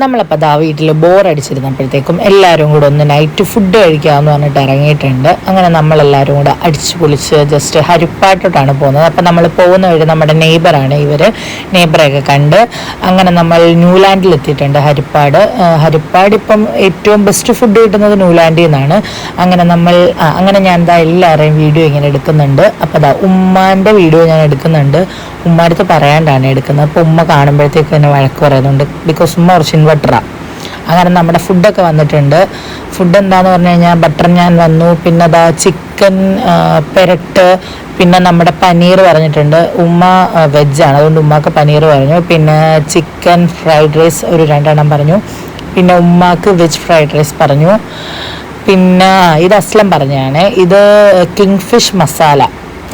നമ്മളപ്പോൾ ദാ വീട്ടിൽ ബോറടിച്ചിരുന്നപ്പോഴത്തേക്കും എല്ലാവരും കൂടെ ഒന്ന് നൈറ്റ് ഫുഡ് കഴിക്കാമെന്ന് പറഞ്ഞിട്ട് ഇറങ്ങിയിട്ടുണ്ട്. അങ്ങനെ നമ്മളെല്ലാവരും കൂടെ അടിച്ച് പൊളിച്ച് ജസ്റ്റ് ഹരിപ്പാട്ടോട്ടാണ് പോകുന്നത്. അപ്പം നമ്മൾ പോകുന്ന വഴി നമ്മുടെ നെയ്ബറാണ് ഇവർ. നെയ്ബറൊക്കെ കണ്ട് അങ്ങനെ നമ്മൾ ന്യൂലാൻഡിൽ എത്തിയിട്ടുണ്ട്. ഹരിപ്പാട് ഇപ്പം ഏറ്റവും ബെസ്റ്റ് ഫുഡ് കിട്ടുന്നത് ന്യൂലാൻഡിൽ നിന്നാണ്. അങ്ങനെ ഞാൻ എന്താ എല്ലാവരെയും വീഡിയോ ഇങ്ങനെ എടുക്കുന്നുണ്ട്. അപ്പോൾ അതാ ഉമ്മാൻ്റെ വീഡിയോ ഞാൻ എടുക്കുന്നുണ്ട്. ഉമ്മ അടുത്ത് പറയാണ്ടാണ് എടുക്കുന്നത്. അപ്പോൾ ഉമ്മ കാണുമ്പോഴത്തേക്ക് തന്നെ വഴക്ക് പറയുന്നുണ്ട്. ബിക്കോസ് ഉമ്മ കുറച്ച് ഇൻവെർട്ടറാണ്. അങ്ങനെ നമ്മുടെ ഫുഡൊക്കെ വന്നിട്ടുണ്ട്. ഫുഡ് എന്താണെന്ന് പറഞ്ഞു കഴിഞ്ഞാൽ ബട്ടർ ഞാൻ വന്നു, പിന്നെ അതാ ചിക്കൻ പെരട്ട്, പിന്നെ നമ്മുടെ പനീർ പറഞ്ഞിട്ടുണ്ട്. ഉമ്മ വെജാണ്, അതുകൊണ്ട് ഉമ്മാക്ക് പനീർ പറഞ്ഞു. പിന്നെ ചിക്കൻ ഫ്രൈഡ് റൈസ് ഒരു 2 എണ്ണം പറഞ്ഞു. പിന്നെ ഉമ്മാക്ക് വെജ് ഫ്രൈഡ് റൈസ് പറഞ്ഞു. പിന്നെ ഇത് അസ്ലം പറഞ്ഞതാണ്, ഇത് കിങ് ഫിഷ് മസാല,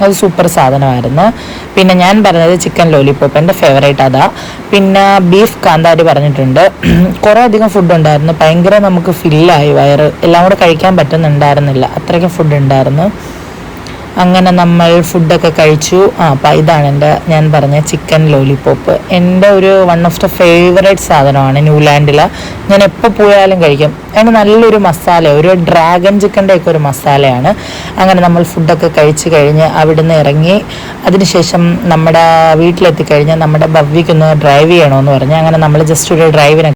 അത് സൂപ്പർ സാധനമായിരുന്നു. പിന്നെ ഞാൻ പറഞ്ഞത് ചിക്കൻ ലോലിപോപ്പ്, എൻ്റെ ഫേവറേറ്റ് അതാ. പിന്നെ ബീഫ് കാന്താരി പറഞ്ഞിട്ടുണ്ട്. കുറേ അധികം ഫുഡ് ഉണ്ടായിരുന്നു. ഭയങ്കര നമുക്ക് ഫില്ലായി വയറ്, എല്ലാം കൂടെ കഴിക്കാൻ പറ്റുന്നുണ്ടായിരുന്നില്ല, അത്രയ്ക്കും ഫുഡ് ഉണ്ടായിരുന്നു. അങ്ങനെ നമ്മൾ ഫുഡൊക്കെ കഴിച്ചു. അപ്പം ഇതാണ് ഞാൻ പറഞ്ഞ ചിക്കൻ ലോലിപോപ്പ്. എൻ്റെ ഒരു വൺ ഓഫ് ദ ഫേവറേറ്റ് സാധനമാണ് ന്യൂലാൻഡിൽ. ഞാൻ എപ്പോൾ പോയാലും കഴിക്കും. അതിന് നല്ലൊരു മസാല, ഒരു ഡ്രാഗൺ ചിക്കൻ്റെ ഒക്കെ ഒരു മസാലയാണ്. അങ്ങനെ നമ്മൾ ഫുഡൊക്കെ കഴിച്ച് കഴിഞ്ഞ് അവിടുന്ന് ഇറങ്ങി. അതിനുശേഷം നമ്മുടെ വീട്ടിലെത്തിക്കഴിഞ്ഞാൽ നമ്മുടെ ഭവ്യക്കൊന്ന് ഡ്രൈവ് ചെയ്യണമെന്ന് പറഞ്ഞ് അങ്ങനെ നമ്മൾ ജസ്റ്റ് ഒരു ഡ്രൈവിന്